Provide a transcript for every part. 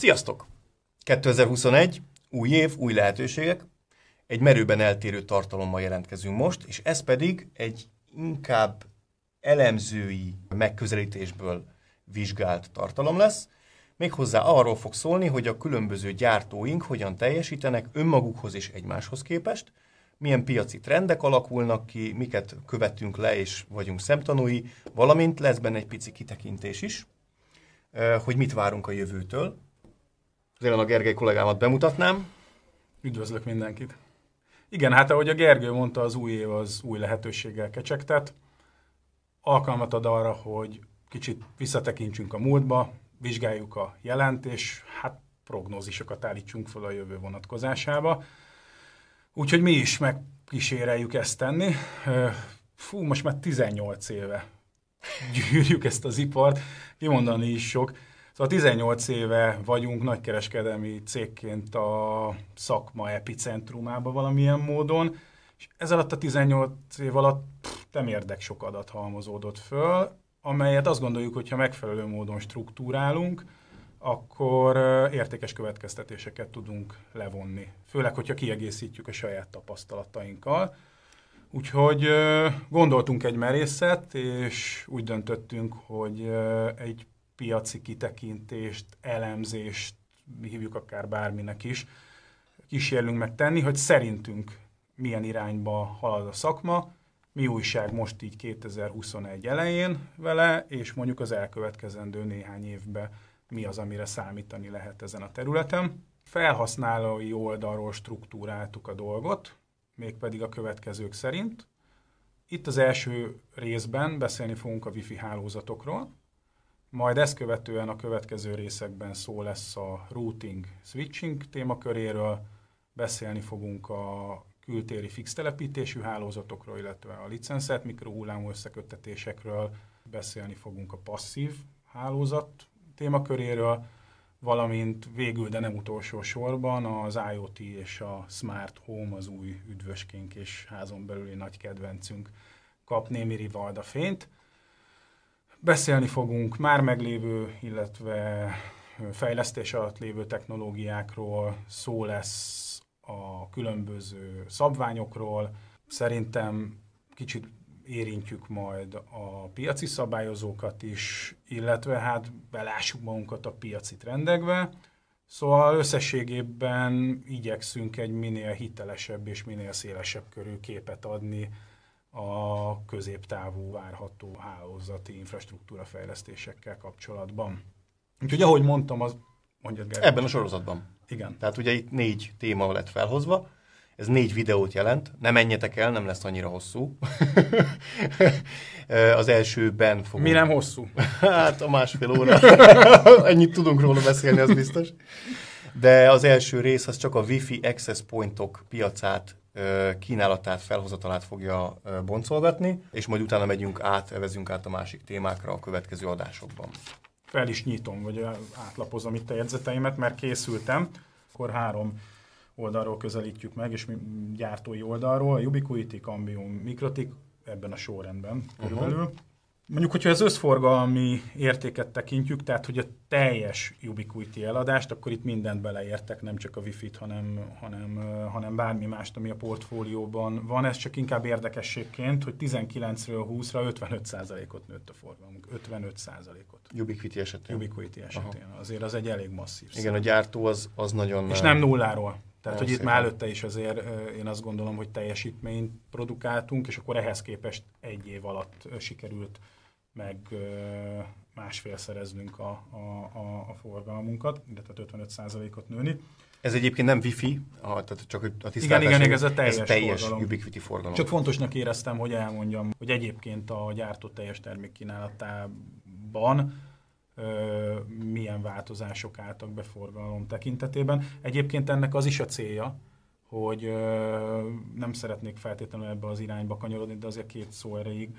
Sziasztok! 2021, új év, új lehetőségek. Egy merőben eltérő tartalommal jelentkezünk most, és ez pedig egy inkább elemzői megközelítésből vizsgált tartalom lesz. Méghozzá arról fog szólni, hogy a különböző gyártóink hogyan teljesítenek önmagukhoz és egymáshoz képest, milyen piaci trendek alakulnak ki, miket követünk le és vagyunk szemtanúi, valamint lesz benne egy pici kitekintés is, hogy mit várunk a jövőtől. Azért a Gergely kollégámat bemutatnám. Üdvözlök mindenkit! Igen, hát ahogy a Gergő mondta, az új év az új lehetőséggel kecsegtet. Alkalmat ad arra, hogy kicsit visszatekintsünk a múltba, vizsgáljuk a jelent, és hát prognózisokat állítsunk fel a jövő vonatkozásába. Úgyhogy mi is megkíséreljük ezt tenni. Most már 18 éve gyűrjük ezt az ipart, kimondani is sok. Szóval 18 éve vagyunk nagykereskedelmi cégként a szakma epicentrumában valamilyen módon, és ez alatt a 18 év alatt nem érdek sok adat halmozódott föl, amelyet azt gondoljuk, hogy ha megfelelő módon struktúrálunk, akkor értékes következtetéseket tudunk levonni. Főleg, hogyha kiegészítjük a saját tapasztalatainkkal. Úgyhogy gondoltunk egy merészet, és úgy döntöttünk, hogy egy piaci kitekintést, elemzést, hívjuk akár bárminek is, kísérlünk meg tenni, hogy szerintünk milyen irányba halad a szakma, mi újság most így 2021 elején vele, és mondjuk az elkövetkezendő néhány évben mi az, amire számítani lehet ezen a területen. Felhasználói oldalról struktúráltuk a dolgot, mégpedig a következők szerint. Itt az első részben beszélni fogunk a Wi-Fi hálózatokról, majd ezt követően a következő részekben szó lesz a routing, switching témaköréről, beszélni fogunk a kültéri fix telepítésű hálózatokról, illetve a licenszelt mikrohullámú összeköttetésekről, beszélni fogunk a passzív hálózat témaköréről, valamint végül, de nem utolsó sorban az IoT és a Smart Home, az új üdvöskénk és házon belüli nagy kedvencünk kap némi rivaldafényt. Beszélni fogunk már meglévő, illetve fejlesztés alatt lévő technológiákról, szó lesz a különböző szabványokról. Szerintem kicsit érintjük majd a piaci szabályozókat is, illetve hát belássuk magunkat a piaci trendekbe. Szóval összességében igyekszünk egy minél hitelesebb és minél szélesebb körű képet adni a középtávú várható hálózati infrastruktúra fejlesztésekkel kapcsolatban. Úgyhogy ahogy mondtam, mondjad Gergely. Ebben a sorozatban. Igen. Tehát ugye itt 4 téma lett felhozva, ez 4 videót jelent, ne menjetek el, nem lesz annyira hosszú. Az elsőben fogunk... Mi nem hosszú? Hát a másfél óra. Ennyit tudunk róla beszélni, az biztos. De az első rész az csak a Wi-Fi access pointok piacát, kínálatát, felhozatalát fogja boncolgatni, és majd utána evezünk át a másik témákra a következő adásokban. Fel is nyitom, vagy átlapozom itt a jegyzeteimet, mert készültem. Akkor 3 oldalról közelítjük meg, és gyártói oldalról, a Ubiquiti, Cambium, Mikrotik, ebben a sorrendben körülbelül. Mondjuk, hogyha az összforgalmi értéket tekintjük, tehát hogy a teljes Ubiquiti eladást, akkor itt mindent beleértek, nem csak a Wi-Fi-t, hanem bármi mást, ami a portfólióban van. Ez csak inkább érdekességként, hogy 19-ről 20-ra 55%-ot nőtt a forgalmunk. 55%-ot. Ubiquiti esetén. Ubiquiti esetén. Azért az egy elég masszív szám. Igen, a gyártó az nagyon... És nem nulláról. Tehát, hogy itt már előtte is azért én azt gondolom, hogy teljesítményt produkáltunk, és akkor ehhez képest egy év alatt sikerült meg másfélszereznünk a forgalmunkat, tehát 55%-ot nőni. Ez egyébként nem Wi-Fi, tehát csak a tisztázás. Igen, ez a teljes Ubiquiti forgalom. Csak fontosnak éreztem, hogy elmondjam, hogy egyébként a gyártó teljes termékkínálatában milyen változások álltak be forgalom tekintetében. Egyébként ennek az is a célja, hogy nem szeretnék feltétlenül ebbe az irányba kanyarodni, de azért 2 szó erejéig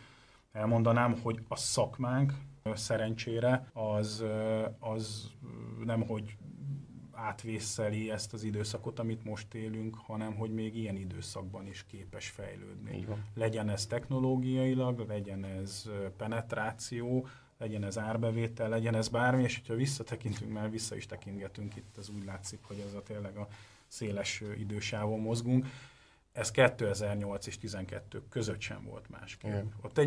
elmondanám, hogy a szakmánk szerencsére az nem, hogy átvészeli ezt az időszakot, amit most élünk, hanem hogy még ilyen időszakban is képes fejlődni. Legyen ez technológiailag, legyen ez penetráció, legyen ez árbevétel, legyen ez bármi, és hogyha visszatekintünk, már vissza is tekintgetünk, itt az úgy látszik, hogy ez tényleg a széles idősávon mozgunk. Ez 2008 és 2012 között sem volt másképp. Ott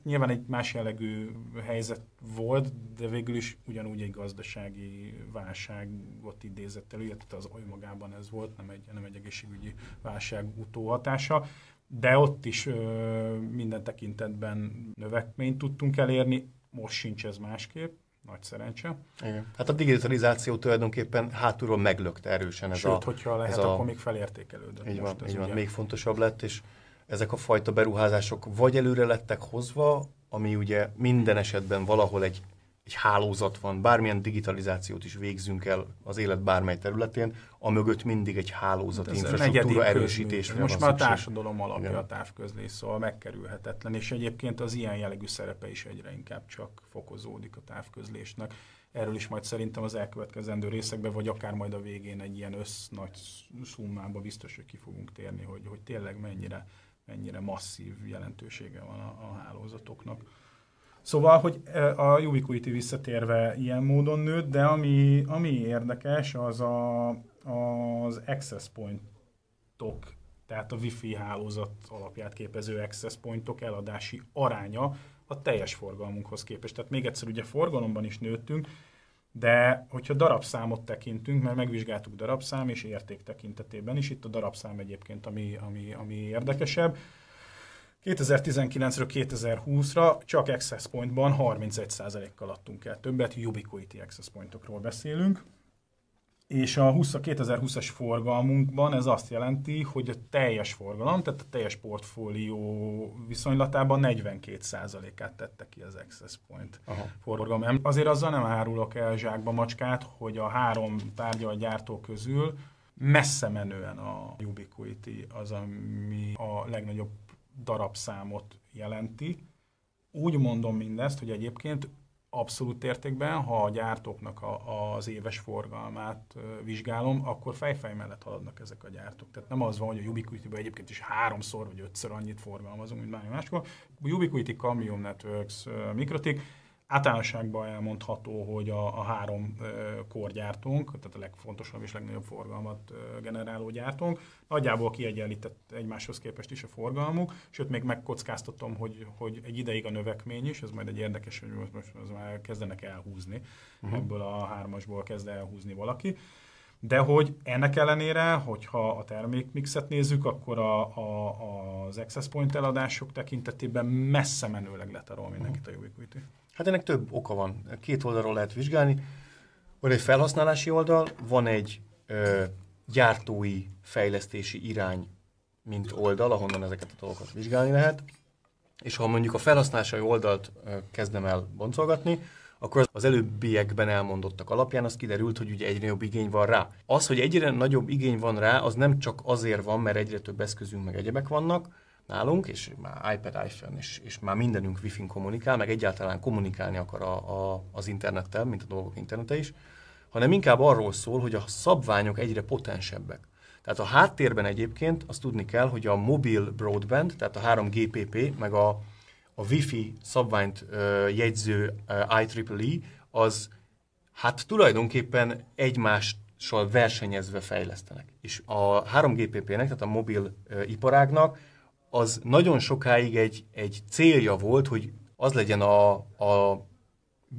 nyilván egy más jellegű helyzet volt, de végül is ugyanúgy egy gazdasági válságot idézett elő, tehát az önmagában ez volt, nem egy egészségügyi válság utóhatása, de ott is minden tekintetben növekményt tudtunk elérni, most sincs ez másképp. Nagy szerencse. Igen. Hát a digitalizáció tulajdonképpen hátulról meglökte erősen. Sőt, hogyha lehet, akkor még felértékelődött. Így van, még fontosabb lett, és ezek a fajta beruházások vagy előre lettek hozva, ami ugye minden esetben valahol egy hálózat van, bármilyen digitalizációt is végzünk el az élet bármely területén, amögött mindig egy hálózat, infrastruktúra erősítésre most már a társadalom alapja a távközlés, szóval megkerülhetetlen, és egyébként az ilyen jellegű szerepe is egyre inkább csak fokozódik a távközlésnek. Erről is majd szerintem az elkövetkezendő részekben, vagy akár majd a végén egy ilyen nagy szummába biztos, hogy ki fogunk térni, hogy tényleg mennyire masszív jelentősége van a hálózatoknak. Szóval, hogy a Ubiquiti visszatérve ilyen módon nőtt, de ami érdekes, az az access pointok, tehát a Wi-Fi hálózat alapját képező access pointok eladási aránya a teljes forgalmunkhoz képest. Tehát még egyszer, ugye forgalomban is nőttünk, de hogyha darabszámot tekintünk, mert megvizsgáltuk darabszám és érték tekintetében is, itt a darabszám egyébként, ami érdekesebb, 2019-ről 2020-ra csak Access Pointban 31%-kal adtunk el többet, Ubiquiti Access Pointokról beszélünk, és a 2020-as forgalmunkban ez azt jelenti, hogy a teljes forgalom, tehát a teljes portfólió viszonylatában 42%-át tette ki az Access Point forgalom. Azért azzal nem árulok el zsákba macskát, hogy a 3 tárgyalgyártó közül messze menően a Ubiquiti az, ami a legnagyobb darabszámot jelenti. Úgy mondom mindezt, hogy egyébként abszolút értékben, ha a gyártóknak az éves forgalmát vizsgálom, akkor fejfej mellett haladnak ezek a gyártók. Tehát nem az van, hogy a Ubiquiti-ben egyébként is 3-szor vagy 5-ször annyit forgalmazunk, mint bármi máskor. A Ubiquiti, Cambium Networks, Mikrotik, általánosságban elmondható, hogy a 3 korgyártónk, tehát a legfontosabb és legnagyobb forgalmat generáló gyártónk, nagyjából kiegyenlített egymáshoz képest is a forgalmuk, sőt még megkockáztatom, hogy egy ideig a növekmény is, ez majd egy érdekes, hogy most az már kezdenek elhúzni, ebből a 3-asból kezd elhúzni valaki. De hogy ennek ellenére, hogyha a termékmixet nézzük, akkor az Access Point eladások tekintetében messze menőleg letarol mindenkit a Ubiquiti. Hát ennek több oka van. 2 oldalról lehet vizsgálni. Van egy felhasználási oldal, van egy gyártói fejlesztési irány, mint oldal, ahonnan ezeket a dolgokat vizsgálni lehet. És ha mondjuk a felhasználási oldalt kezdem el boncolgatni, akkor az előbbiekben elmondottak alapján az kiderült, hogy ugye egyre jobb igény van rá. Az, hogy egyre nagyobb igény van rá, az nem csak azért van, mert egyre több eszközünk meg egyebek vannak nálunk, és már iPad, iPhone, és már mindenünk Wi-Fi-n kommunikál, meg egyáltalán kommunikálni akar az internettel, mint a dolgok internete is, hanem inkább arról szól, hogy a szabványok egyre potensebbek. Tehát a háttérben egyébként azt tudni kell, hogy a mobil broadband, tehát a 3GPP, meg a Wi-Fi szabványt jegyző IEEE, az hát tulajdonképpen egymással versenyezve fejlesztenek. És a 3GPP-nek, tehát a mobil iparágnak az nagyon sokáig egy célja volt, hogy az legyen a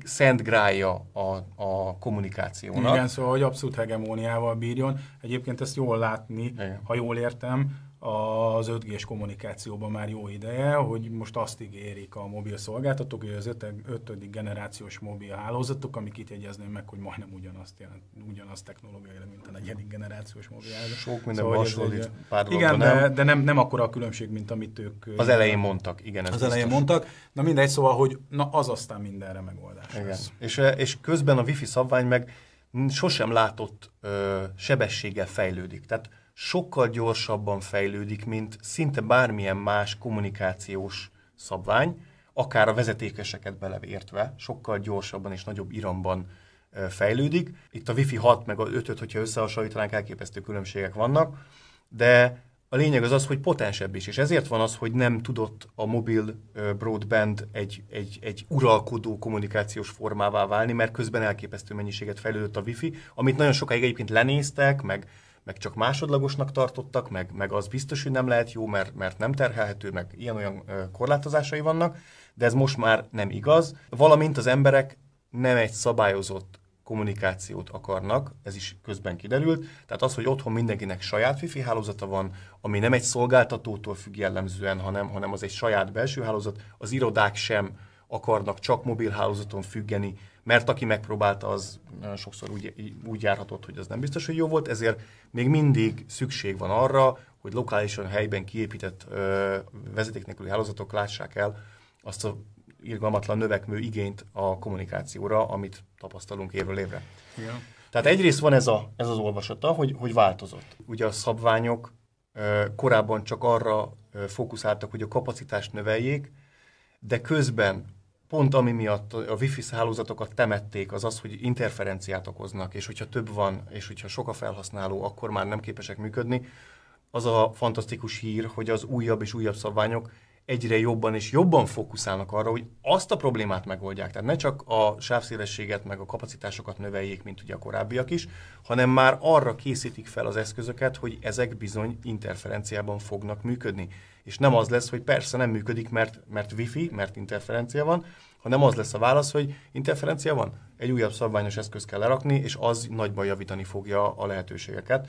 szent grálja a kommunikációnak. Igen, szóval, hogy abszolút hegemóniával bírjon. Egyébként ezt jól látni, igen, ha jól értem, az 5G-s kommunikációban már jó ideje, hogy most azt ígérik a mobil szolgáltatók, hogy az 5. generációs mobil hálózatok, amik itt jegyezném meg, hogy majdnem ugyanaz technológiailag, mint a 4. generációs mobil hálózatok. Sok minden szóval hasonlít, pár igen, de nem akkora a különbség, mint amit ők az elején mondtak. Igen, az elején mondtak. Na mindegy, szóval, hogy az aztán mindenre megoldás lesz. És közben a Wi-Fi szabvány meg sosem látott sebességgel fejlődik. Tehát sokkal gyorsabban fejlődik, mint szinte bármilyen más kommunikációs szabvány, akár a vezetékeseket beleértve, sokkal gyorsabban és nagyobb iramban fejlődik. Itt a Wi-Fi 6 meg a 5-öt, hogyha összehasonlítanánk, elképesztő különbségek vannak, de a lényeg az, hogy potensebb is, és ezért van az, hogy nem tudott a mobil broadband egy uralkodó kommunikációs formává válni, mert közben elképesztő mennyiséget fejlődött a Wi-Fi, amit nagyon sokáig egyébként lenéztek, meg csak másodlagosnak tartottak, meg az biztos, hogy nem lehet jó, mert nem terhelhető, meg ilyen-olyan korlátozásai vannak, de ez most már nem igaz. Valamint az emberek nem egy szabályozott kommunikációt akarnak, ez is közben kiderült. Tehát az, hogy otthon mindenkinek saját Wi-Fi hálózata van, ami nem egy szolgáltatótól függ jellemzően, hanem az egy saját belső hálózat, az irodák sem akarnak csak mobil hálózaton függeni, mert aki megpróbálta, az nagyon sokszor úgy járhatott, hogy az nem biztos, hogy jó volt, ezért még mindig szükség van arra, hogy lokálisan helyben kiépített vezeték nélküli hálózatok lássák el azt a irgalmatlan növekvő igényt a kommunikációra, amit tapasztalunk évről évre. Igen. Tehát egyrészt van ez az olvasata, hogy változott. Ugye a szabványok korábban csak arra fókuszáltak, hogy a kapacitást növeljék, de közben pont ami miatt a Wi-Fi hálózatokat temették, az, hogy interferenciát okoznak, és hogyha több van, és hogyha sok a felhasználó, akkor már nem képesek működni. Az a fantasztikus hír, hogy az újabb és újabb szabványok egyre jobban és jobban fókuszálnak arra, hogy azt a problémát megoldják. Tehát ne csak a sávszélességet, meg a kapacitásokat növeljék, mint ugye a korábbiak is, hanem már arra készítik fel az eszközöket, hogy ezek bizony interferenciában fognak működni. És nem az lesz, hogy persze nem működik, mert Wi-Fi, mert interferencia van, hanem az lesz a válasz, hogy interferencia van, egy újabb szabványos eszköz kell lerakni, és az nagyban javítani fogja a lehetőségeket.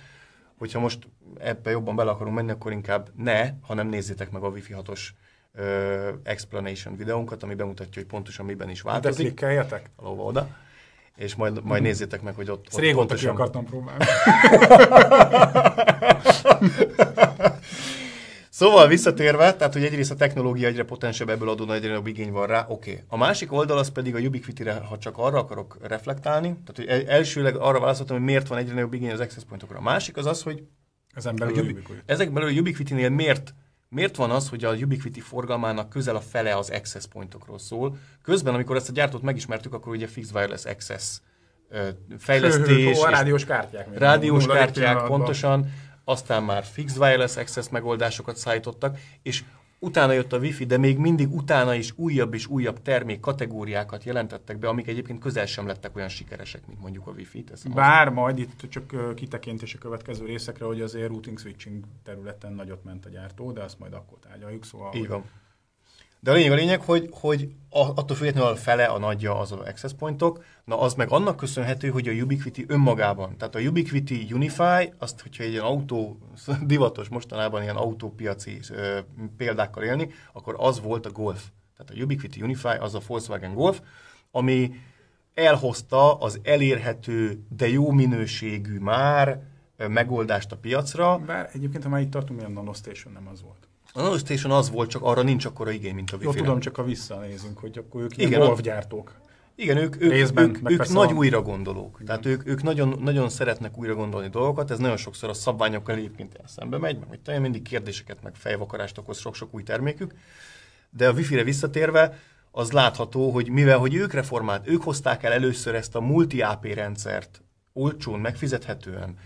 Hogyha most ebbe jobban bele akarunk menni, akkor inkább ne, hanem nézzétek meg a Wi-Fi 6-os explanation videónkat, ami bemutatja, hogy pontosan miben is változik. De klikkeljetek? Valóban oda. És majd nézzétek meg, hogy ott régóta pontosan... ki akartam próbálni. Szóval visszatérve, tehát hogy egyrészt a technológia egyre potensebb, ebből adódóan egyre nagyobb igény van rá, oké. A másik oldal az pedig a Ubiquiti-re, ha csak arra akarok reflektálni, tehát hogy elsőleg arra válaszoltam, hogy miért van egyre nagyobb igény az access pointokra. A másik az, hogy ezek belül a Ubiquiti-nél miért van az, hogy a Ubiquiti forgalmának közel a fele az access pointokról szól. Közben, amikor ezt a gyártót megismertük, akkor ugye Fixed Wireless Access fejlesztés. Rádiós kártyák. Rádiós kártyák, pontosan. Aztán már Fixed Wireless Access megoldásokat szállítottak, és utána jött a Wi-Fi, de még mindig utána is újabb és újabb termék kategóriákat jelentettek be, amik egyébként közel sem lettek olyan sikeresek, mint mondjuk a Wi-Fi. Bár majd itt csak kitekintés a következő részekre, hogy azért routing switching területen nagyot ment a gyártó, de azt majd akkor tárgyaljuk. Szóval így van. De a lényeg, hogy attól függetlenül a fele, a nagyja az access pointok, na az meg annak köszönhető, hogy a Ubiquiti önmagában, tehát a Ubiquiti Unify, azt, hogyha egy ilyen autó, divatos mostanában ilyen autópiaci példákkal élni, akkor az volt a Golf. Tehát a Ubiquiti Unify az a Volkswagen Golf, ami elhozta az elérhető, de jó minőségű már megoldást a piacra. Bár egyébként, ha már itt tartunk, milyen NanoStation nem az volt. A NanoStation az volt, csak arra nincs akkora igény, mint a Wi-Fi. Jó, tudom, csak ha visszanézünk, hogy akkor ők ilyen golfgyártók. Igen, ők nagy újra gondolók. Tehát ők nagyon, nagyon szeretnek újra gondolni dolgokat, ez nagyon sokszor a szabványokkal egyébként szembe megy, meg hogy mindig kérdéseket, meg fejvakarást okoz sok-sok új termékük. De a Wi-Fi-re visszatérve, az látható, hogy mivel hogy ők hozták el először ezt a multi-AP rendszert olcsón, megfizethetően,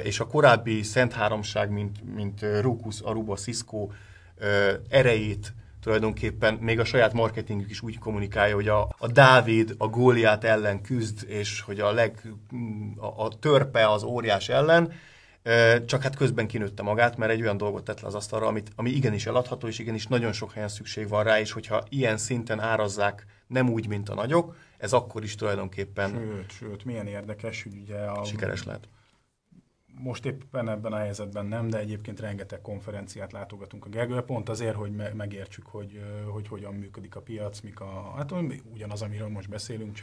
és a korábbi Szent Háromság, mint Ruckus, Aruba, Cisco erejét tulajdonképpen még a saját marketingük is úgy kommunikálja, hogy a Dávid a Góliát ellen küzd, és hogy a törpe az óriás ellen, csak hát közben kinőtte magát, mert egy olyan dolgot tett le az asztalra, ami igenis eladható, és igenis nagyon sok helyen szükség van rá, és hogyha ilyen szinten árazzák nem úgy, mint a nagyok, ez akkor is tulajdonképpen... Sőt, milyen érdekes, hogy ugye sikeres lehet. Most éppen ebben a helyzetben nem, de egyébként rengeteg konferenciát látogatunk a Gergővel, pont azért, hogy megértsük, hogy hogyan működik a piac, hát ugyanaz, amiről most beszélünk,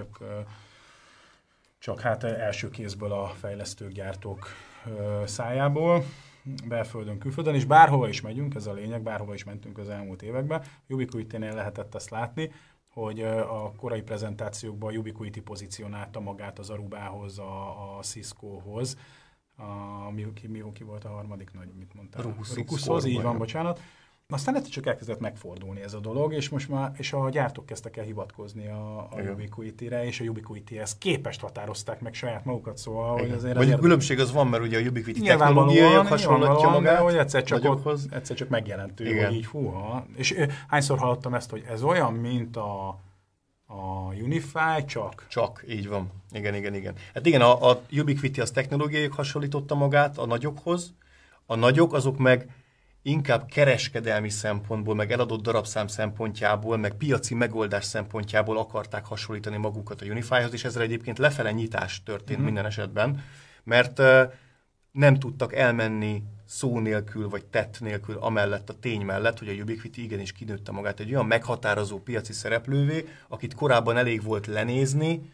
csak hát első kézből a fejlesztők, gyártók szájából, belföldön, külföldön, és bárhova is megyünk, ez a lényeg, bárhova is mentünk az elmúlt években. Ubiquiti-nél lehetett azt látni, hogy a korai prezentációkban a Ubiquiti pozícionálta magát az Arubához, a Ciscohoz, ki volt a harmadik nagy, mit mondtál? Ruckushoz, így van, bocsánat. Aztán egyszer csak elkezdett megfordulni ez a dolog, és most már a gyártók kezdtek el hivatkozni a Ubiquity-re, és a Ubiquity-hez képest határozták meg saját magukat, szóval hogy azért... Mondjuk különbség az van, mert ugye a Ubiquity technológiaiak hasonlítja magát hogy egyszer csak megjelentő, hogy így húha. És hányszor hallottam ezt, hogy ez olyan, mint a Unify, csak. Csak, így van. Igen. Hát igen, a Ubiquity az technológiaiak hasonlította magát a nagyokhoz. A nagyok azok meg inkább kereskedelmi szempontból, meg eladott darabszám szempontjából, meg piaci megoldás szempontjából akarták hasonlítani magukat a Unifyhoz, és ezzel egyébként lefele nyitás történt minden esetben, mert nem tudtak elmenni szó nélkül, vagy tett nélkül amellett a tény mellett, hogy a Ubiquity igenis kinőtte magát egy olyan meghatározó piaci szereplővé, akit korábban elég volt lenézni,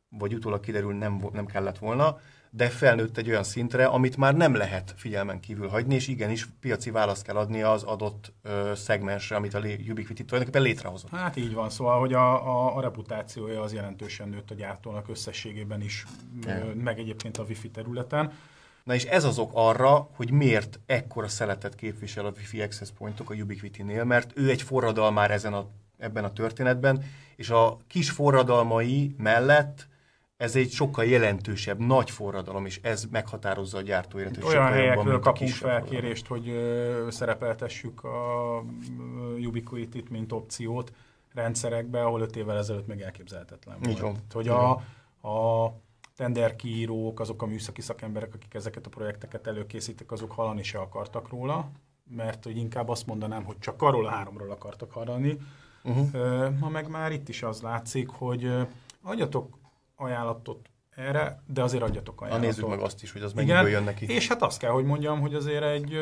vagy utólag kiderül nem kellett volna, de felnőtt egy olyan szintre, amit már nem lehet figyelmen kívül hagyni, és igenis piaci választ kell adni az adott szegmensre, amit a Ubiquity tulajdonképpen létrehozott. Hát így van, szóval, hogy a reputációja az jelentősen nőtt a gyártónak összességében is, meg egyébként a Wi-Fi területen. Na és ez az ok arra, hogy miért ekkora szeletet képvisel a Wi-Fi Access Point-ok a Ubiquity-nél, mert ő egy forradalmár ebben a történetben, és a kis forradalmai mellett ez egy sokkal jelentősebb, nagy forradalom, és ez meghatározza a gyártóéletet. Olyan helyekről kapunk felkérést, hogy szerepeltessük a Ubiquity-t, mint opciót rendszerekbe, ahol 5 évvel ezelőtt még elképzelhetetlen volt. Van. Hogy a tenderkiírók, azok a műszaki szakemberek, akik ezeket a projekteket előkészítik, azok hallani se akartak róla, mert hogy inkább azt mondanám, hogy csak arról a 3-ról akartak hallani. Ma meg már itt is az látszik, hogy adjatok ajánlatot erre, de azért adjatok ajánlatot. Nézzük meg azt is, hogy az mennyiből jön neki. És hát azt kell, hogy mondjam, hogy azért egy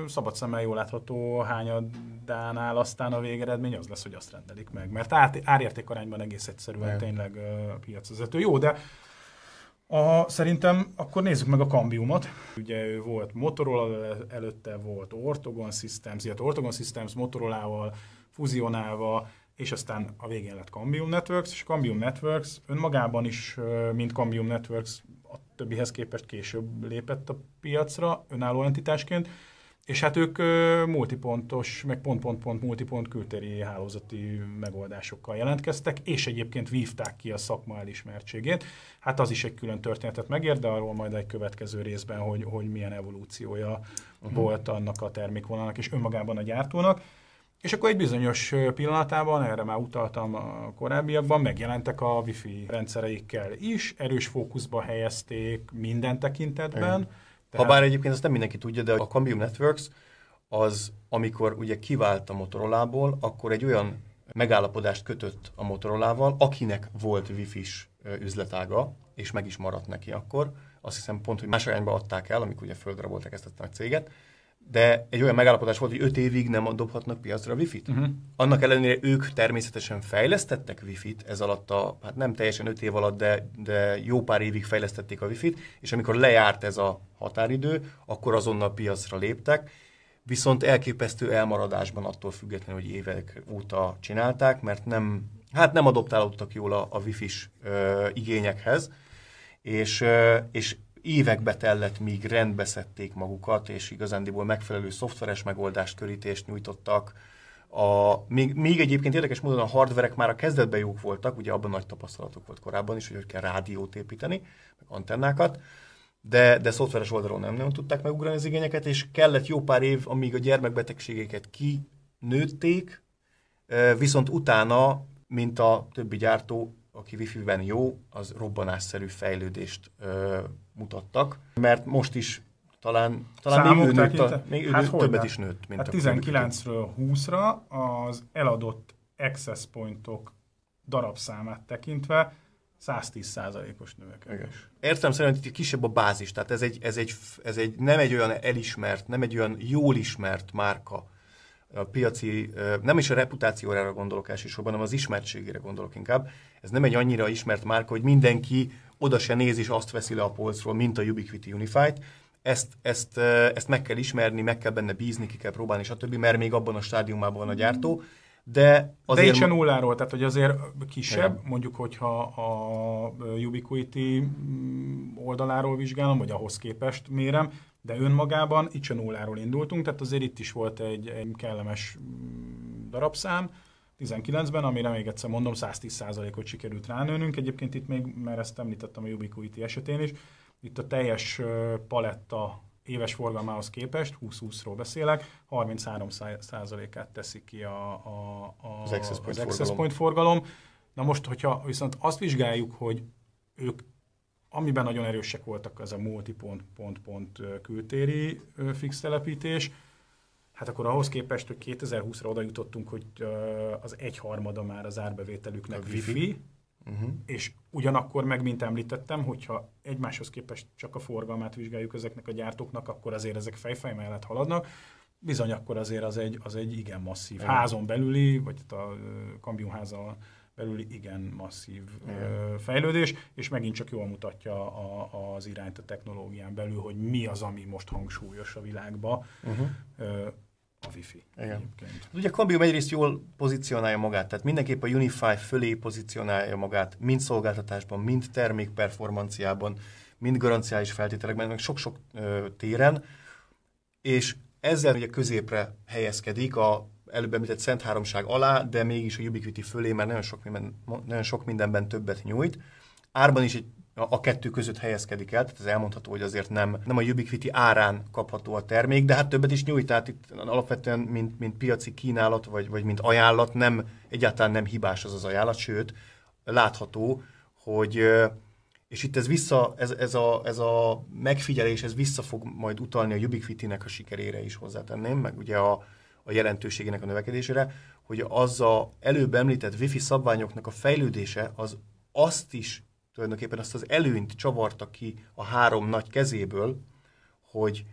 szabad szemmel jól látható hányadánál aztán a végeredmény az lesz, hogy azt rendelik meg. Mert árértékarányban egész egyszerűen tényleg piacvezető. Jó, de szerintem akkor nézzük meg a Cambiumot. Ugye ő volt Motorola, előtte volt Ortogon Systems, illetve Ortogon Systems Motorolával fuzionálva, és aztán a végén lett Cambium Networks, és Cambium Networks önmagában is, mint Cambium Networks, a többihez képest később lépett a piacra, önálló entitásként, és hát ők multipontos, meg pont multipont kültéri hálózati megoldásokkal jelentkeztek, és egyébként vívták ki a szakma elismertségét. Hát az is egy külön történetet megér, de arról majd egy következő részben, hogy milyen evolúciója volt annak a termékvonalnak, és önmagában a gyártónak. És akkor egy bizonyos pillanatában, erre már utaltam a korábbiakban, megjelentek a Wi-Fi rendszereikkel is, erős fókuszba helyezték minden tekintetben. Habár egyébként ezt nem mindenki tudja, de a Cambium Networks az, amikor ugye kivált a Motorolából, akkor egy olyan megállapodást kötött a Motorolával, akinek volt Wi-Fi-s üzletága, és meg is maradt neki akkor. Azt hiszem pont, hogy más irányba adták el, amikor ugye földre voltak ezt a nagy céget. De egy olyan megállapodás volt, hogy 5 évig nem dobhatnak piacra Wi-Fi-t. Annak ellenére ők természetesen fejlesztettek Wi-Fi-t, ez alatt hát nem teljesen 5 év alatt, de jó pár évig fejlesztették a Wi-Fi-t, és amikor lejárt ez a határidő, akkor azonnal piacra léptek, viszont elképesztő elmaradásban attól függetlenül, hogy évek óta csinálták, mert nem adoptálódtak jól a Wi-Fi-s igényekhez, és évekbe tellett, míg rendbe szedték magukat, és igazándiból megfelelő szoftveres megoldást, körítést nyújtottak. Még egyébként érdekes módon a hardverek már a kezdetben jók voltak, ugye abban nagy tapasztalatok volt korábban is, hogy kell rádiót építeni, meg antennákat, de szoftveres oldalon nem tudták megugrani az igényeket, és kellett jó pár év, amíg a gyermekbetegségeket kinőtték, viszont utána, mint a többi gyártó, aki Wi-Fi-ben jó, az robbanásszerű fejlődést mutattak, mert most is talán még ő többet is nőtt, mint a 19-ről 20-ra az eladott access pointok darabszámát tekintve 110%-os növekedés. Értem szerint, hogy kisebb a bázis, tehát ez egy nem egy olyan elismert, nem egy olyan jól ismert márka, a piaci, nem is a reputációra gondolok elsősorban, hanem az ismertségére gondolok inkább. Ez nem egy annyira ismert márka, hogy mindenki oda se néz és azt veszi le a polcról, mint a Ubiquity Unified. Ezt meg kell ismerni, meg kell benne bízni, ki kell próbálni, stb., mert még abban a stádiumában van a gyártó. De így se nulláról, tehát hogy azért kisebb, mondjuk, hogyha a Ubiquity oldaláról vizsgálom, vagy ahhoz képest mérem, De önmagában itt sem nulláról indultunk, tehát azért itt is volt egy kellemes darabszám 19-ben, amire még egyszer mondom, 110%-ot sikerült ránőnünk. Egyébként itt még, mert ezt említettem a Ubiquiti esetén is, itt a teljes paletta éves forgalmához képest, 2020-ról beszélek, 33%-át teszi ki az Access Point forgalom. Na most, hogyha viszont azt vizsgáljuk, hogy ők amiben nagyon erősek voltak, az a multi-pont kültéri fix telepítés, hát akkor ahhoz képest, hogy 2020-ra oda jutottunk, hogy az 1/3 már az árbevételüknek Wi-Fi, és ugyanakkor meg, mint említettem, hogyha egymáshoz képest csak a forgalmát vizsgáljuk ezeknek a gyártóknak, akkor azért ezek fejfej mellett haladnak. Bizony akkor azért az egy igen masszív házon belüli, vagy a Cambium házal belüli igen masszív fejlődés, és megint csak jól mutatja az irányt a technológián belül, hogy mi az, ami most hangsúlyos a világban. A Wi-Fi. Ugye a Cambium egyrészt jól pozícionálja magát, tehát mindenképp a Unify fölé pozícionálja magát, mind szolgáltatásban, mind termékperformanciában, mind garanciális feltételekben, meg sok-sok téren, és ezzel ugye középre helyezkedik a előbb említett Szent Háromság alá, de mégis a Ubiquiti fölé, mert nagyon sok mindenben többet nyújt. Árban is a kettő között helyezkedik el, tehát ez elmondható, hogy azért nem a Ubiquiti árán kapható a termék, de hát többet is nyújt, tehát itt alapvetően mint piaci kínálat, vagy mint ajánlat egyáltalán nem hibás az ajánlat, sőt, látható, hogy és itt ez a megfigyelés, ez vissza fog majd utalni a Ubiquitinek a sikerére is, hozzátenném, meg ugye a jelentőségének a növekedésére, hogy az a előbb említett Wi-Fi szabványoknak a fejlődése azt is tulajdonképpen azt az előnyt csavarta ki a három nagy kezéből, hogy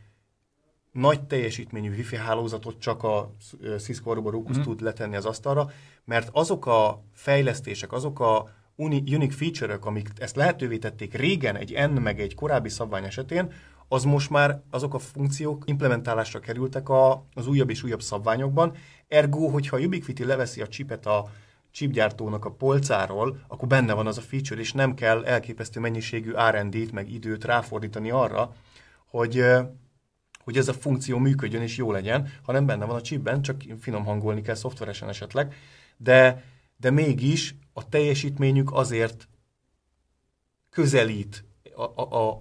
nagy teljesítményű Wi-Fi hálózatot csak a Cisco Aruba Ruckus tud letenni az asztalra, mert azok a fejlesztések, azok a unique feature-ök, amik ezt lehetővé tették régen egy N meg egy korábbi szabvány esetén, az most már azok a funkciók implementálásra kerültek az újabb és újabb szabványokban. Ergo, hogyha a Ubiquiti leveszi a chipet a chipgyártónak a polcáról, akkor benne van az a feature, és nem kell elképesztő mennyiségű R&D-t meg időt ráfordítani arra, hogy ez a funkció működjön és jó legyen, hanem benne van a chipben, csak finom hangolni kell szoftveresen esetleg, de mégis a teljesítményük azért közelít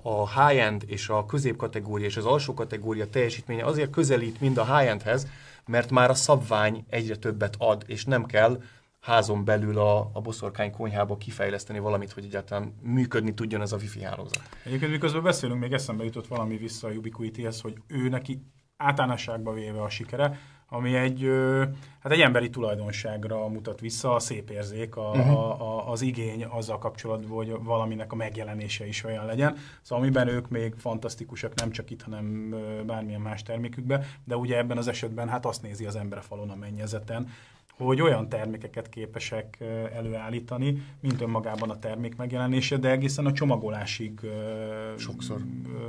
a high-end és a középkategória és az alsó kategória teljesítménye azért közelít mind a high-endhez, mert már a szabvány egyre többet ad, és nem kell házon belül a boszorkány konyhába kifejleszteni valamit, hogy egyáltalán működni tudjon ez a Wi-Fi hálózat. Egyébként miközben beszélünk, még eszembe jutott valami vissza a Ubiquitihez, hogy ő neki általánosságban véve a sikere, ami egy emberi tulajdonságra mutat vissza, a szép érzék, az igény azzal kapcsolatban, hogy valaminek a megjelenése is olyan legyen. Szóval amiben ők még fantasztikusak, nem csak itt, hanem bármilyen más termékükben, de ugye ebben az esetben hát azt nézi az ember a falon a mennyezeten, hogy olyan termékeket képesek előállítani, mint önmagában a termék megjelenése, de egészen a csomagolásig sokszor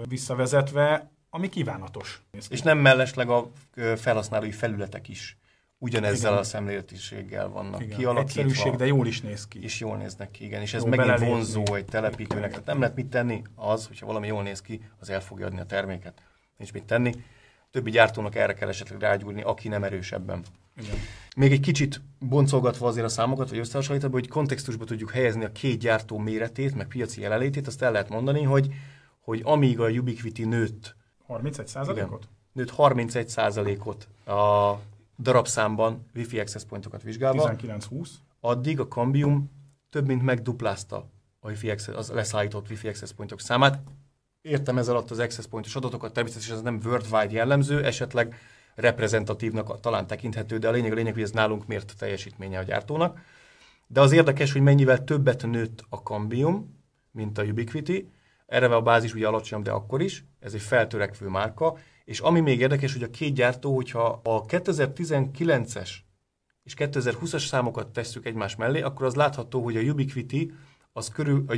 visszavezetve, ami kívánatos. És nem mellesleg a felhasználói felületek is ugyanezzel a szemléletiséggel vannak kialakítva. Egyszerűség, de jól is néz ki. És jól néznek ki, igen. És ez megint vonzó egy telepítőnek. Tehát nem lehet mit tenni az, hogyha valami jól néz ki, az el fogja adni a terméket. Nincs mit tenni. A többi gyártónak erre kell esetleg rágyúrni, aki nem erősebben. Igen. Még egy kicsit boncolgatva azért a számokat, vagy összehasonlítva, hogy kontextusba tudjuk helyezni a két gyártó méretét, meg piaci jelenlétét, azt el lehet mondani, hogy amíg a Ubiquiti nőtt 31%-ot? Nőtt 31%-ot a darabszámban Wi-Fi access pointokat vizsgálva. 19-20. Addig a Cambium több mint megduplázta a az leszállított Wi-Fi access pointok számát. Értem ez alatt az access pointos adatokat, természetesen ez nem worldwide jellemző, esetleg reprezentatívnak talán tekinthető, de a lényeg, hogy ez nálunk mért teljesítménye a gyártónak. De az érdekes, hogy mennyivel többet nőtt a Cambium, mint a Ubiquiti. Erre a bázis ugye alacsonyabb, de akkor is. Ez egy feltörekvő márka. És ami még érdekes, hogy a két gyártó, hogyha a 2019-es és 2020-as számokat tesszük egymás mellé, akkor az látható, hogy a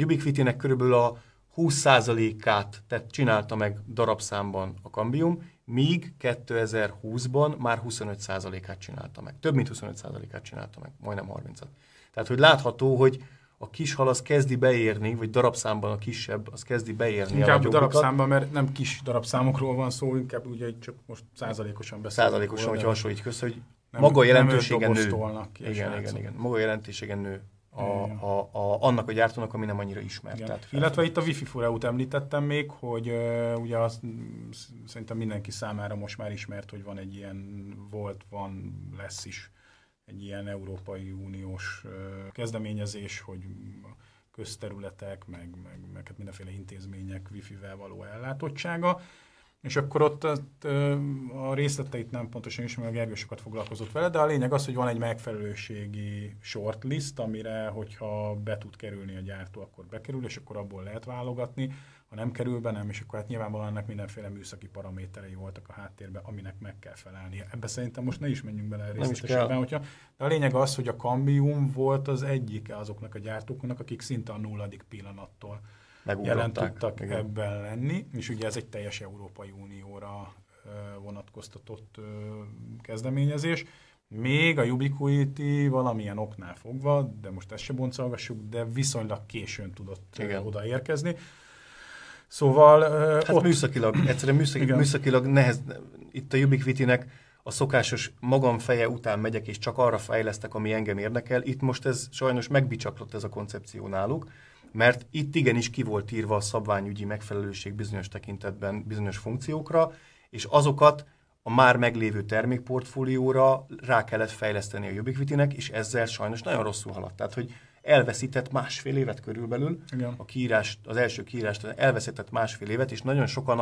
Ubiquitinek körülbelül a 20%-át csinálta meg darabszámban a Cambium, míg 2020-ban már 25%-át csinálta meg. Több mint 25%-át csinálta meg, majdnem 30-at. Tehát, hogy látható, hogy a kis hal az kezdi beérni, vagy darabszámban a kisebb, az kezdi beérni inkább a nagyobbikat. darabszámban, mert nem kis darabszámokról van szó, inkább ugye csak most százalékosan beszélünk. Százalékosan, hogyha hasonlítjuk össze, hogy nem, maga a jelentősége nő. Igen. Maga a jelentősége nő. Annak a gyártónak, ami nem annyira ismert. Illetve itt a Wi-Fi Fureut említettem még, hogy ugye azt szerintem mindenki számára most már ismert, hogy van egy ilyen, van, lesz is egy ilyen Európai Uniós kezdeményezés, hogy közterületek, meg mindenféle intézmények Wi-Fi-vel való ellátottsága. És akkor ott a részleteit nem pontosan is, mert a Gergő sokat foglalkozott vele, de a lényeg az, hogy van egy megfelelőségi shortlist, amire, hogyha be tud kerülni a gyártó, akkor bekerül, és akkor abból lehet válogatni. Ha nem kerül be, nem, és akkor hát nyilvánvalóan ennek mindenféle műszaki paraméterei voltak a háttérben, aminek meg kell felelnie. Ebbe szerintem most ne is menjünk bele részletesebben, de a lényeg az, hogy a Cambium volt az egyik azoknak a gyártóknak, akik szinte a nulladik pillanattól jelen tudtak ebben lenni, és ugye ez egy teljes Európai Unióra vonatkoztatott kezdeményezés. Még a Ubiquiti valamilyen oknál fogva, de most ezt se boncolgassuk, de viszonylag későn tudott odaérkezni. Szóval... Hát műszakilag, egyszerűen műszakilag nehez. Itt a Ubiquitinek a szokásos magam feje után megyek, és csak arra fejlesztek, ami engem érdekel. Itt most ez sajnos megbicsaklott ez a koncepció náluk, mert itt igenis ki volt írva a szabványügyi megfelelőség bizonyos tekintetben bizonyos funkciókra, és azokat a már meglévő termékportfólióra rá kellett fejleszteni a Ubiquitinek, és ezzel sajnos nagyon rosszul haladt. Tehát, hogy elveszített másfél évet körülbelül, a kiírás, az első kiírást elveszített másfél évet, és nagyon sokan,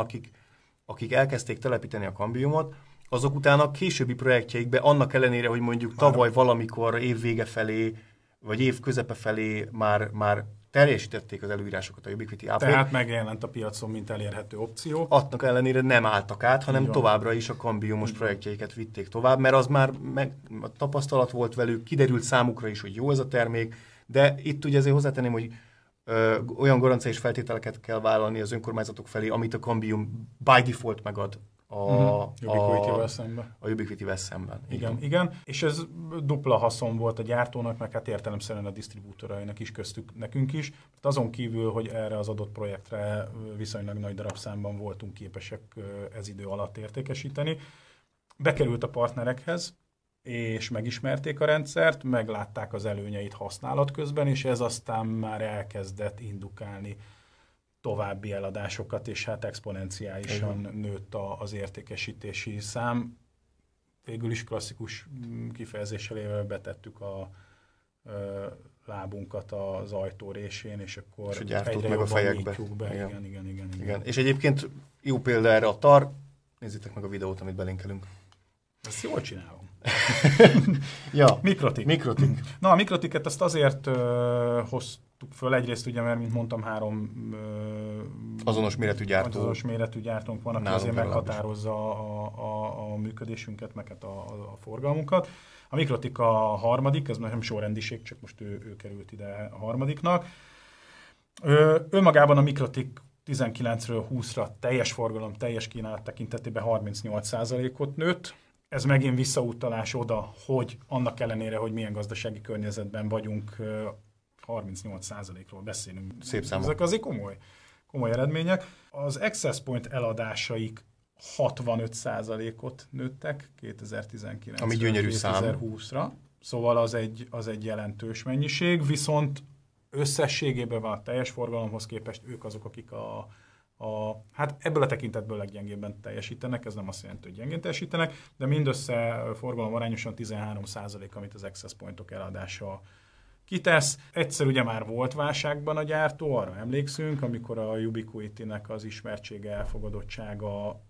akik elkezdték telepíteni a Cambiumot, azok utána a későbbi projektjeikbe, annak ellenére, hogy mondjuk tavaly valamikor év vége felé, vagy év közepe felé már teljesítették az előírásokat a Ubiquiti AP. Tehát megjelent a piacon, mint elérhető opció. Annak ellenére nem álltak át, hanem továbbra is a Cambiumos projektjeiket vitték tovább, mert az már a tapasztalat volt velük, kiderült számukra is, hogy jó ez a termék, de itt ugye azért hozzátenném, hogy olyan garanciás feltételeket kell vállalni az önkormányzatok felé, amit a Cambium by default megad a Ubiquiti-vel szemben. Igen. És ez dupla haszon volt a gyártónak, meg hát értelemszerűen a disztribútorainak is, köztük nekünk is. Azon kívül, hogy erre az adott projektre viszonylag nagy darabszámban voltunk képesek ez idő alatt értékesíteni, bekerült a partnerekhez, és megismerték a rendszert, meglátták az előnyeit használat közben, és ez aztán már elkezdett indukálni további eladásokat, és hát exponenciálisan nőtt az értékesítési szám. Végül is klasszikus kifejezéssel élve betettük a lábunkat az ajtórésén, és akkor egyre meg a fejekbe. nyitjuk be. Igen. És egyébként jó példa erre a TAR. Nézzétek meg a videót, amit belinkelünk. Ezt jól csinálom. Mikrotik. Na, a Mikrotiket azt azért hoztuk föl, egyrészt ugye, mert mint mondtam, 3 azonos méretű gyártónk van, aki azért meghatározza a működésünket, meg hát a forgalmunkat. A Mikrotik a harmadik, ez nem sorrendiség, csak most ő került ide a harmadiknak. Önmagában a Mikrotik 19-ről 20-ra teljes forgalom, teljes kínálat tekintetében 38%-ot nőtt. Ez megint visszautalás oda, hogy annak ellenére, hogy milyen gazdasági környezetben vagyunk, 38%-ról beszélünk. Szép számok. Ezek azért komoly eredmények. Az Access Point eladásaik 65%-ot nőttek 2019-re, ami gyönyörű 2020-ra. Szóval az egy jelentős mennyiség, viszont összességében van a teljes forgalomhoz képest ők azok, akik hát ebből a tekintetből leggyengébben teljesítenek, ez nem azt jelenti, hogy gyengén teljesítenek, de mindössze forgalom arányosan 13%, amit az Access Point-ok eladása kitesz. Egyszer ugye már volt válságban a gyártó, arra emlékszünk, amikor a Ubiquiti-nek az ismertsége, elfogadottsága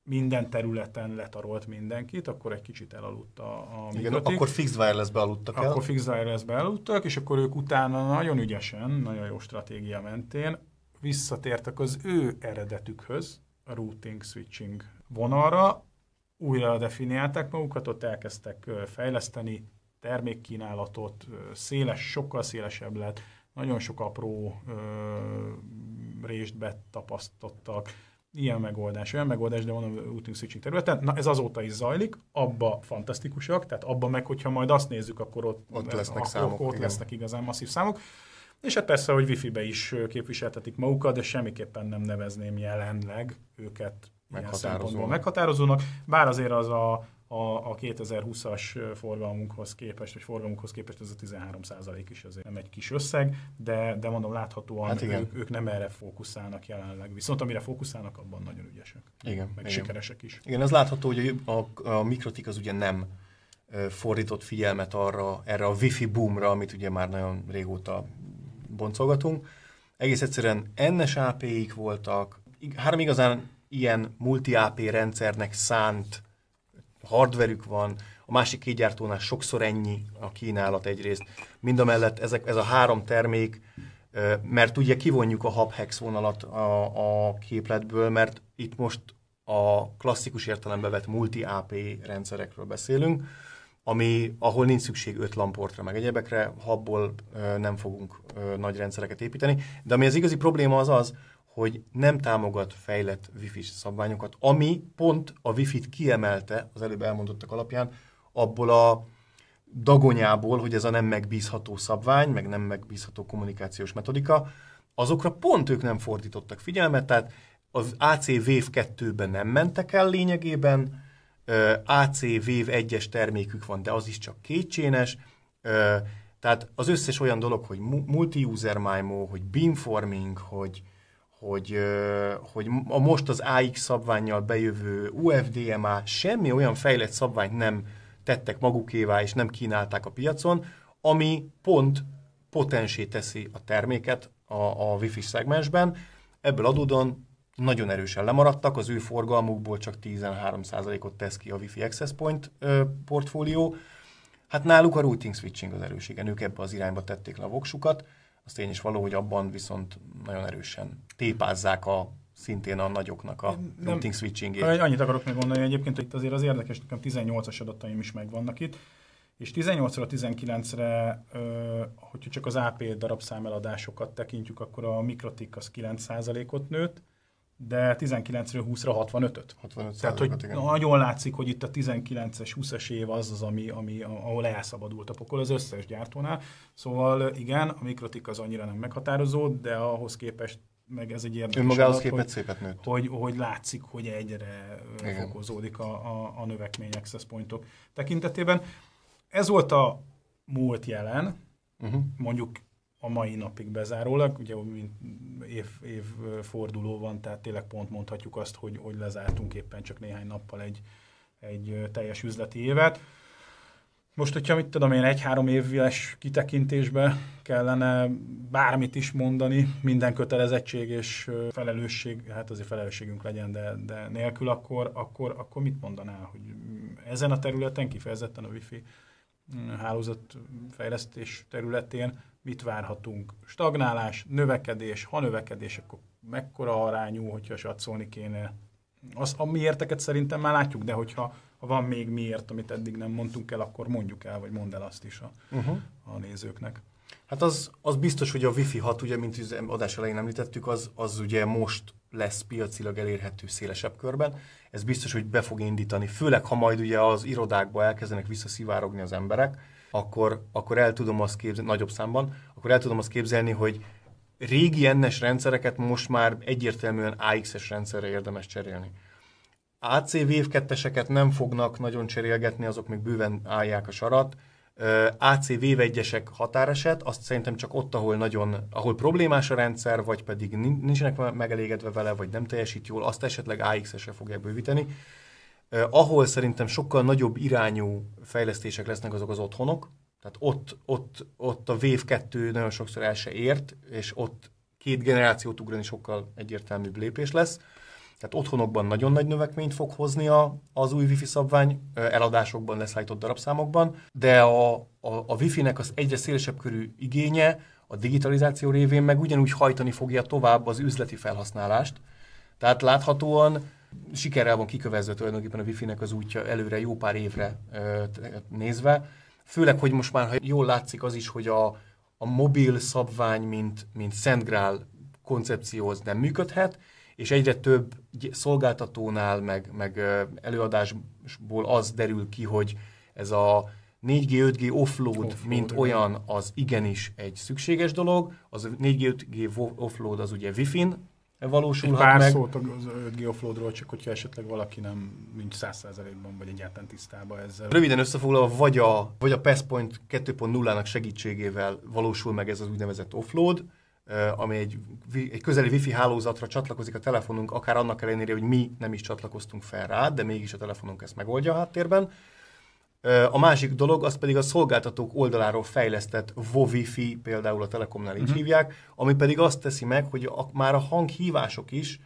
minden területen letarolt mindenkit, akkor egy kicsit elaludt a Mikrotik. Akkor Fixed Wireless-be aludtak el. Akkor Fixed Wireless-be aludtak, és akkor ők utána nagyon ügyesen, nagyon jó stratégia mentén visszatértek az ő eredetükhöz, a routing, switching vonalra, újra definiálták magukat, ott elkezdtek fejleszteni termékkínálatot, sokkal szélesebb lett, nagyon sok apró rést betapasztottak, ilyen megoldás, olyan megoldás, de van a routing switching területen. Na, ez azóta is zajlik, abba fantasztikusak, tehát abba meg, hogyha majd azt nézzük, akkor ott lesznek számok. Ott lesznek igazán masszív számok. És hát persze, hogy Wi-Fi-be is képviseltetik magukat, de semmiképpen nem nevezném jelenleg őket ilyen szempontból meghatározónak, bár azért az a 2020-as forgalmunkhoz képest, vagy forgalmunkhoz képest ez a 13% is azért nem egy kis összeg, de mondom, láthatóan hát ők nem erre fókuszálnak jelenleg. Viszont amire fókuszálnak, abban nagyon ügyesek. Igen, meg sikeresek is. Igen, ez látható, hogy a Mikrotik az ugye nem fordított figyelmet erre a Wi-Fi boomra, amit ugye már nagyon régóta boncolgatunk. Egész egyszerűen NS AP-ik voltak, 3 igazán ilyen multi-AP rendszernek szánt hardverük van, a másik 2 gyártónál sokszor ennyi a kínálat egyrészt. Mindamellett ez a 3 termék, mert ugye kivonjuk a hub-hex vonalat a képletből, mert itt most a klasszikus értelembe vett multi-AP rendszerekről beszélünk, ahol nincs szükség 5 lamportra, meg egyebekre, hubból nem fogunk nagy rendszereket építeni, de ami az igazi probléma az, hogy nem támogat fejlett Wi-Fi szabványokat, ami pont a Wi-Fi-t kiemelte az előbb elmondottak alapján, abból a dagonyából, hogy ez a nem megbízható szabvány, meg nem megbízható kommunikációs metodika, azokra pont ők nem fordítottak figyelmet, tehát az AC Wave 2-ben nem mentek el lényegében, AC Wave 1-es termékük van, de az is csak kétcsénes, tehát az összes olyan dolog, hogy multi-user MIMO, hogy beamforming, hogy most az AX szabvánnyal bejövő UFDMA, semmi olyan fejlett szabványt nem tettek magukévá, és nem kínálták a piacon, ami pont potensé teszi a terméket a Wi-Fi szegmensben. Ebből adódóan nagyon erősen lemaradtak, az ő forgalmukból csak 13%-ot tesz ki a Wi-Fi Access Point portfólió. Hát náluk a routing switching az erős, igen, ők ebbe az irányba tették le a voksukat. Az tény is való, hogy abban viszont nagyon erősen tépázzák szintén a nagyoknak a routing switchingét. Annyit akarok még mondani egyébként, hogy itt azért az érdekes, nekem 18-as adataim is megvannak itt, és 18-ra 19-re, hogyha csak az AP darabszám eladásokat tekintjük, akkor a Mikrotik az 9%-ot nőtt, de 19-ről 20-ra 65-öt. Tehát, hogy igen. Nagyon látszik, hogy itt a 19-es, 20-es év az, ahol elszabadult a pokol az összes gyártónál. Szóval igen, a Mikrotik az annyira nem meghatározó, de ahhoz képest meg ez egy érdekes adat, szépet nőtt. Hogy látszik, hogy egyre fokozódik a növekmény access pointok tekintetében. Ez volt a múlt jelen, mondjuk a mai napig bezárólag, ugye mint évforduló van, tehát tényleg pont mondhatjuk azt, hogy lezártunk éppen csak néhány nappal egy teljes üzleti évet. Most, hogyha mit tudom én, 1-3 éves kitekintésbe kellene bármit is mondani, minden kötelezettség és felelősség, hát azért felelősségünk legyen, de nélkül, akkor mit mondanál, hogy ezen a területen, kifejezetten a Wi-Fi hálózatfejlesztés területén mit várhatunk? Stagnálás, növekedés, ha növekedés, akkor mekkora arányú, hogyha satszolni kéne? A miérteket szerintem már látjuk, de hogyha van még miért, amit eddig nem mondtunk el, akkor mondjuk el, vagy mondd el azt is a nézőknek. Hát az biztos, hogy a Wi-Fi 6, ugye, mint az adás elején említettük, az ugye most lesz piacilag elérhető szélesebb körben. Ez biztos, hogy be fog indítani, főleg ha majd ugye az irodákba elkezdenek visszaszivárogni az emberek, akkor el tudom azt képzelni, nagyobb számban, akkor el tudom azt képzelni, hogy régi NS rendszereket most már egyértelműen AX-es rendszerre érdemes cserélni. AC Wave 2-eseket nem fognak nagyon cserélgetni, azok még bőven állják a sarat. AC Wave 1-esek határeset, azt szerintem csak ott, ahol problémás a rendszer, vagy pedig nincsenek megelégedve vele, vagy nem teljesít jól, azt esetleg AX-esre fogják bővíteni. Ahol szerintem sokkal nagyobb irányú fejlesztések lesznek, azok az otthonok. Tehát ott a Wave 2 nagyon sokszor el se ért, és ott 2 generációt ugrani sokkal egyértelműbb lépés lesz. Tehát otthonokban nagyon nagy növekményt fog hozni az új Wi-Fi szabvány, eladásokban, leszállított darabszámokban, de a Wi-Fi-nek az egyre szélesebb körű igénye a digitalizáció révén meg ugyanúgy hajtani fogja tovább az üzleti felhasználást. Tehát láthatóan sikerrel van kikövezve tulajdonképpen a Wi-Fi-nek az útja előre jó pár évre nézve. Főleg, hogy most már jól látszik az is, hogy a mobil szabvány, mint Szent Grál koncepció az nem működhet, és egyre több szolgáltatónál, meg előadásból az derül ki, hogy ez a 4G, 5G offload, mint igen. olyan, az igenis egy szükséges dolog. Az 4G, 5G offload az ugye Wi-Fi-n valósulhat pár meg. szót az 5G offloadról, csak hogyha esetleg valaki nincs 100%-ban, vagy egyáltalán tisztában ezzel. Röviden összefoglalva, vagy a PassPoint 2.0-nak segítségével valósul meg ez az úgynevezett offload, ami egy közeli Wi-Fi hálózatra csatlakozik a telefonunk, akár annak ellenére, hogy mi nem is csatlakoztunk fel rá, de mégis a telefonunk ezt megoldja a háttérben. A másik dolog, az pedig a szolgáltatók oldaláról fejlesztett Wi-Fi, például a Telekomnál így hívják, ami pedig azt teszi meg, hogy már a hanghívások is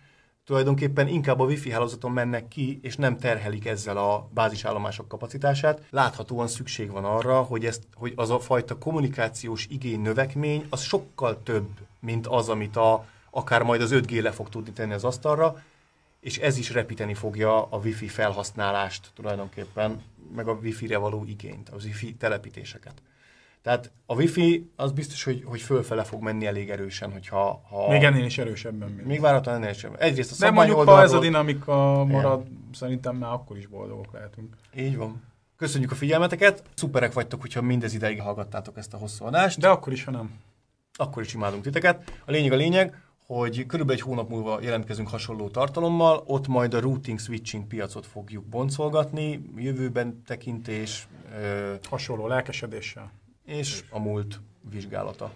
tulajdonképpen inkább a Wi-Fi hálózaton mennek ki, és nem terhelik ezzel a bázisállomások kapacitását. Láthatóan szükség van arra, hogy az a fajta kommunikációs igény növekmény, az sokkal több, mint az, amit akár majd az 5G le fog tudni tenni az asztalra, és ez is repíteni fogja a Wi-Fi felhasználást tulajdonképpen, meg a Wi-Fi-re való igényt, az Wi-Fi telepítéseket. Tehát a Wi-Fi az biztos, hogy fölfele fog menni elég erősen, hogyha... Még ennél is erősebben. Még várhatóan ennél is. Egyrészt a de szabvány mondjuk, oldalról... ha ez a dinamika marad, szerintem már akkor is boldogok lehetünk. Így van. Köszönjük a figyelmeteket. Szuperek vagytok, hogyha mindez ideig hallgattátok ezt a hosszú adást. De akkor is, ha nem. Akkor is imádunk titeket. A lényeg, hogy körülbelül egy hónap múlva jelentkezünk hasonló tartalommal, ott majd a routing-switching piacot fogjuk boncolgatni, jövőben tekintés... Hasonló lelkesedéssel. És a múlt vizsgálata.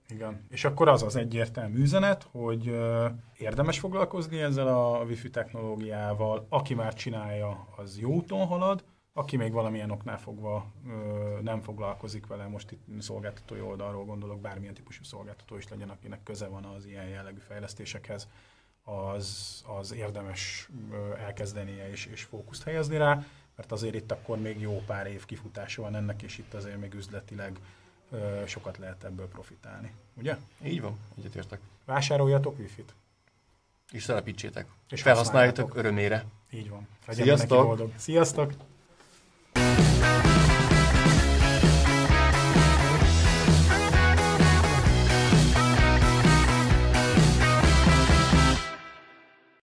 Igen. És akkor az egyértelmű üzenet, hogy érdemes foglalkozni ezzel a Wi-Fi technológiával, aki már csinálja, az jó úton halad, aki még valamilyen oknál fogva nem foglalkozik vele, most itt szolgáltatói oldalról gondolok, bármilyen típusú szolgáltató is legyen, akinek köze van az ilyen jellegű fejlesztésekhez, az érdemes elkezdenie és fókuszt helyezni rá, mert azért itt akkor még jó pár év kifutása van ennek, és itt azért még üzletileg sokat lehet ebből profitálni. Ugye? Így van, egyetértek. Vásároljatok Wi-Fi-t. És telepítsétek. És felhasználjátok örömére. Így van. Sziasztok! Sziasztok!